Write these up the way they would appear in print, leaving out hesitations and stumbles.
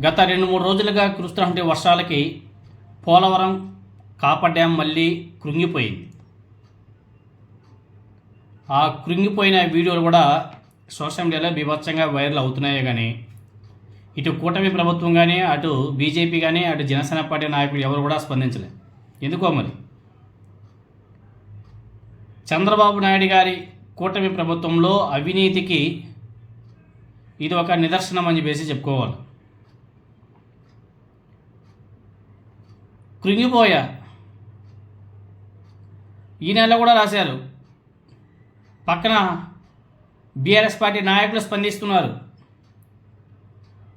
గత 2-3 రోజులుగా కురుస్తున్నటువంటి వర్షాలకి పోలవరం కాపర్ డ్యాం మళ్ళీ కృంగిపోయింది. ఆ కృంగిపోయిన వీడియోలు కూడా సోషల్ మీడియాలో బీభత్సంగా వైరల్ అవుతున్నాయే కానీ ఇటు కూటమి ప్రభుత్వం కానీ, అటు బీజేపీ కానీ, అటు జనసేన పార్టీ నాయకులు ఎవరు కూడా స్పందించలేదు. ఎందుకో మరి చంద్రబాబు నాయుడు గారి కూటమి ప్రభుత్వంలో అవినీతికి ఇది ఒక నిదర్శనం అని చెప్పేసి చెప్పుకోవాలి. కృంగిపోయా ఈ నెలలో కూడా రాశారు. పక్కన బీఆర్ఎస్ పార్టీ నాయకులు స్పందిస్తున్నారు,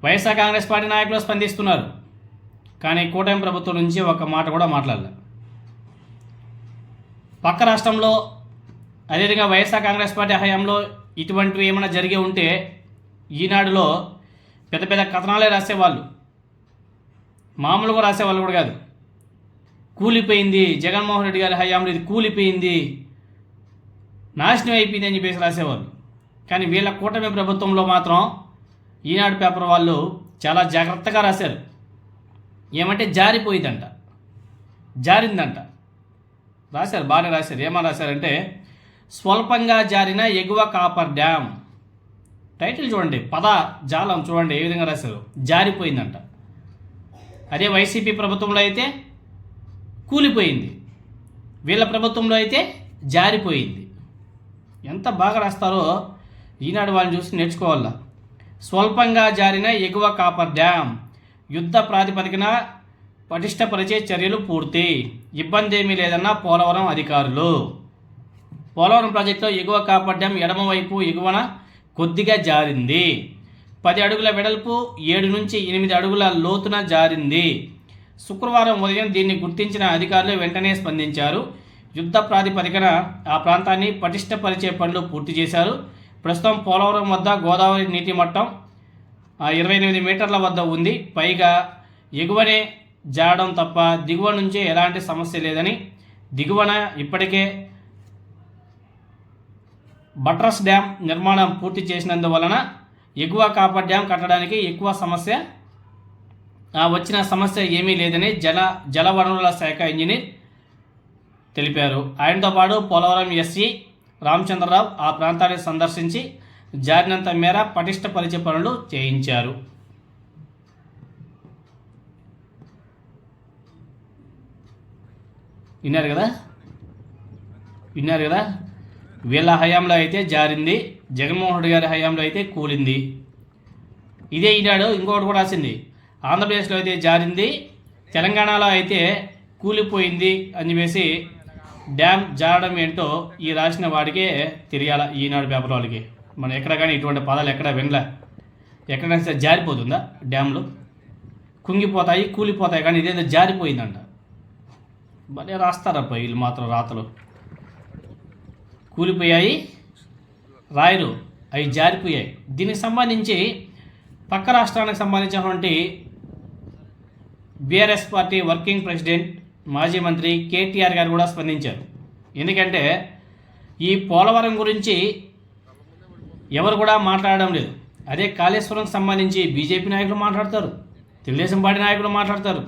వైఎస్ఆర్ కాంగ్రెస్ పార్టీ నాయకులు స్పందిస్తున్నారు. కానీ కూటమి ప్రభుత్వం నుంచి ఒక మాట కూడా మాట్లాడలేదు. పక్క రాష్ట్రంలో అదేవిధంగా వైఎస్ఆర్ కాంగ్రెస్ పార్టీ హయాంలో ఇటువంటివి ఏమైనా జరిగి ఉంటే ఈనాడులో పెద్ద పెద్ద కథనాలే రాసేవాళ్ళు, మామూలుగా రాసేవాళ్ళు కూడా కాదు. కూలిపోయింది, జగన్మోహన్ రెడ్డి గారి హయాంలో ఇది కూలిపోయింది, నాశనం అయిపోయింది అని చెప్పేసి రాసేవాళ్ళు. కానీ వీళ్ళ కూటమి ప్రభుత్వంలో మాత్రం ఈనాడు పేపర్ వాళ్ళు చాలా జాగ్రత్తగా రాశారు. ఏమంటే జారిపోయిందంట, జారిందంట రాశారు, బాగానే రాశారు. ఏమని రాశారంటే స్వల్పంగా జారిన ఎగువ కాపర్ డ్యామ్. టైటిల్ చూడండి, పద జాలం చూడండి ఏ విధంగా రాశారు, జారిపోయిందంట. అదే వైసీపీ ప్రభుత్వంలో అయితే కూలిపోయింది, వీళ్ళ ప్రభుత్వంలో అయితే జారిపోయింది. ఎంత బాగా రాస్తారో ఈనాడు వాళ్ళని చూసి నేర్చుకోవాలా. స్వల్పంగా జారిన ఎగువ కాపర్ డ్యామ్, యుద్ధ ప్రాతిపదికన పటిష్టపరిచే చర్యలు పూర్తి, ఇబ్బంది ఏమీ లేదన్న పోలవరం అధికారులు. పోలవరం ప్రాజెక్టులో ఎగువ కాపర్ డ్యామ్ ఎడమవైపు ఎగువన కొద్దిగా జారింది. 10 అడుగుల వెడల్పు, 7 నుంచి 8 అడుగుల లోతున జారింది. శుక్రవారం ఉదయం దీన్ని గుర్తించిన అధికారులు వెంటనే స్పందించారు. యుద్ధ ప్రాతిపదికన ఆ ప్రాంతాన్ని పటిష్టపరిచే పనులు పూర్తి చేశారు. ప్రస్తుతం పోలవరం వద్ద గోదావరి నీటి మట్టం 28 మీటర్ల వద్ద ఉంది. పైగా ఎగువనే జారడం తప్ప దిగువ నుంచే ఎలాంటి సమస్య లేదని, దిగువన ఇప్పటికే బట్రస్ డ్యామ్ నిర్మాణం పూర్తి చేసినందువలన ఎగువ కాపర్ డ్యామ్ కట్టడానికి వచ్చిన సమస్య ఏమీ లేదని జలవనరుల శాఖ ఇంజనీర్ తెలిపారు. ఆయనతో పాటు పోలవరం ఎస్సీ రామచంద్రరావు ఆ ప్రాంతాన్ని సందర్శించి జారినంత మేర పటిష్టపరిచే పనులు చేయించారు. విన్నారు కదా. వీళ్ళ హయాంలో అయితే జారింది, జగన్మోహన్ రెడ్డి గారి హయాంలో అయితే కూలింది. ఇదే ఈనాడు ఇంకొకటి కూడా రాసింది, ఆంధ్రప్రదేశ్లో అయితే జారింది, తెలంగాణలో అయితే కూలిపోయింది అని చెప్పేసి. డ్యామ్ జారడం ఏంటో ఈ రాసిన వాడికే తెలియాల, ఈనాడు పేపర్ వాళ్ళకి. మనం ఎక్కడ కానీ ఇటువంటి పదాలు ఎక్కడ వినలే. ఎక్కడైనా సరే జారిపోతుందా డ్యామ్లు? కుంగిపోతాయి, కూలిపోతాయి, కానీ ఇదేదో జారిపోయిందంట. భలే రాస్తారప్ప వీళ్ళు మాత్రం రాతలు. కూలిపోయాయి రాయరు, అవి జారిపోయాయి. దీనికి సంబంధించి పక్క రాష్ట్రానికి సంబంధించినటువంటి బీఆర్ఎస్ పార్టీ వర్కింగ్ ప్రెసిడెంట్ మాజీ మంత్రి కేటీఆర్ గారు కూడా స్పందించారు. ఎందుకంటే ఈ పోలవరం గురించి ఎవరు కూడా మాట్లాడడం లేదు. అదే కాళేశ్వరంకి సంబంధించి బీజేపీ నాయకులు మాట్లాడతారు, తెలుగుదేశం పార్టీ నాయకులు మాట్లాడతారు,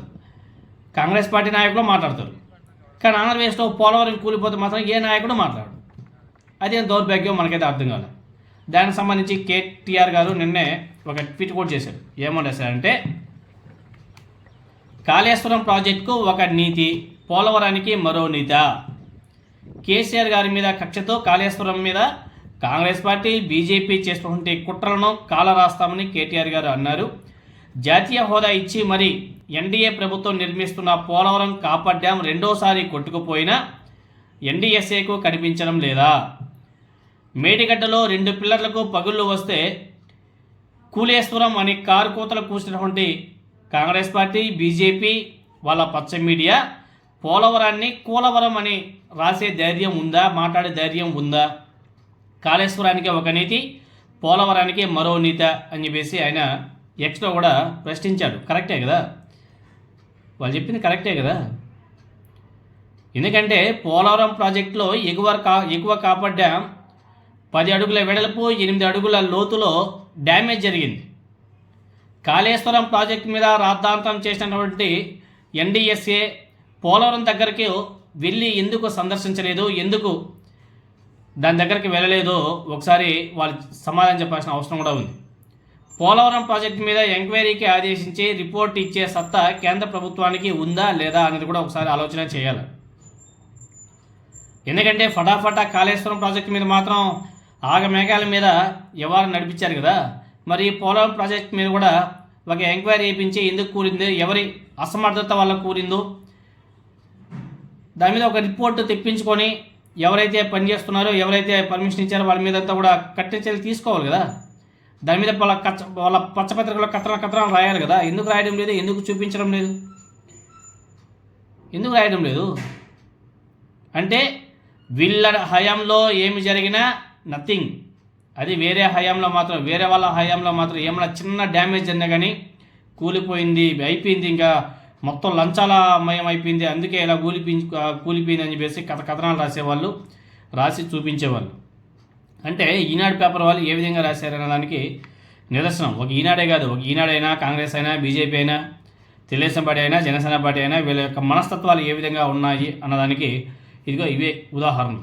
కాంగ్రెస్ పార్టీ నాయకులు మాట్లాడతారు. కానీ ఆంధ్రప్రదేశ్లో పోలవరం కూలిపోతే మాత్రం ఏ నాయకుడు మాట్లాడు. అదేం దౌర్భాగ్యం మనకైతే అర్థం కాదు. దానికి సంబంధించి కేటీఆర్ గారు నిన్నే ఒక ట్వీట్ కూడా చేశారు. ఏమని రాశారంటే కాళేశ్వరం ప్రాజెక్టుకు ఒక నీతి, పోలవరానికి మరో నీత. కేసీఆర్ గారి మీద కక్షతో కాళేశ్వరం మీద కాంగ్రెస్ పార్టీ బీజేపీ చేస్తున్నటువంటి కుట్రలను కాలరాస్తామని కేటీఆర్ గారు అన్నారు. జాతీయ హోదా ఇచ్చి మరి ఎన్డీఏ ప్రభుత్వం నిర్మిస్తున్న పోలవరం కాపర్ డ్యాం రెండోసారి కొట్టుకుపోయినా ఎన్డీఎస్ఏకు కనిపించడం లేదా? మేడిగడ్డలో 2 పిల్లర్లకు పగుళ్ళు వస్తే కూలేశ్వరం అని కారు కోతలు కూసినటువంటి కాంగ్రెస్ పార్టీ బీజేపీ వాళ్ళ పచ్చ మీడియా పోలవరాన్ని కూలవరం అని రాసే ధైర్యం ఉందా, మాట్లాడే ధైర్యం ఉందా? కాళేశ్వరానికి ఒక నీతి, పోలవరానికి మరో నీత అని చెప్పేసి ఆయన ఎక్స్లో కూడా ప్రశ్నించాడు. కరెక్టే కదా, వాళ్ళు చెప్పింది కరెక్టే కదా. ఎందుకంటే పోలవరం ప్రాజెక్టులో ఎగువ కాపర్ డ్యామ్ 10 అడుగుల వెడల్పు 8 అడుగుల లోతులో డ్యామేజ్ జరిగింది. కాళేశ్వరం ప్రాజెక్టు మీద రాద్ధాంతం చేసినటువంటి ఎన్డీఎస్ఏ పోలవరం దగ్గరికి వెళ్ళి ఎందుకు సందర్శించలేదు, ఎందుకు దాని దగ్గరికి వెళ్ళలేదో ఒకసారి వాళ్ళు సమాధానం చెప్పాల్సిన అవసరం కూడా ఉంది. పోలవరం ప్రాజెక్టు మీద ఎంక్వైరీకి ఆదేశించి రిపోర్ట్ ఇచ్చే సత్తా కేంద్ర ప్రభుత్వానికి ఉందా లేదా అనేది కూడా ఒకసారి ఆలోచన చేయాలి. ఎందుకంటే ఫటాఫటా కాళేశ్వరం ప్రాజెక్టు మీద మాత్రం ఆగమేఘాల మీద వ్యవహారం నడిపించారు కదా, మరి పోలవరం ప్రాజెక్టు మీద కూడా ఒక ఎంక్వైరీ చేయించి ఎందుకు కూలిందో, ఎవరి అసమర్థత వల్ల కూలిందో దాని మీద ఒక రిపోర్ట్ తెప్పించుకొని ఎవరైతే పనిచేస్తున్నారో, ఎవరైతే పర్మిషన్ ఇచ్చారో వాళ్ళ మీద అంతా కూడా కఠిన చర్యలు తీసుకోవాలి కదా. దాని మీద వాళ్ళ పచ్చపత్రికలో కథనాలు రాయాలి కదా. ఎందుకు రాయడం లేదు, ఎందుకు చూపించడం లేదు, ఎందుకు రాయడం లేదు? అంటే వీళ్ళ హయాంలో ఏమి జరిగినా నథింగ్, అది వేరే హయాంలో మాత్రం, వేరే వాళ్ళ హయాంలో మాత్రం ఏమైనా చిన్న డ్యామేజ్ జరిగినా కానీ కూలిపోయింది, అయిపోయింది, ఇంకా మొత్తం లంచాలమయం అయిపోయింది, అందుకే ఇలా కూలిపోయింది అని చెప్పేసి కథనాలు రాసేవాళ్ళు, రాసి చూపించేవాళ్ళు. అంటే ఈనాడు పేపర్ వాళ్ళు ఏ విధంగా రాశారనే దానికి నిదర్శనం. ఒక ఈనాడే కాదు, ఒక ఈనాడైనా, కాంగ్రెస్ అయినా, బీజేపీ అయినా, తెలుగుదేశం పార్టీ అయినా, జనసేన పార్టీ అయినా, వీళ్ళ యొక్క మనస్తత్వాలు ఏ విధంగా ఉన్నాయి అన్నదానికి ఇదిగో ఇవే ఉదాహరణలు.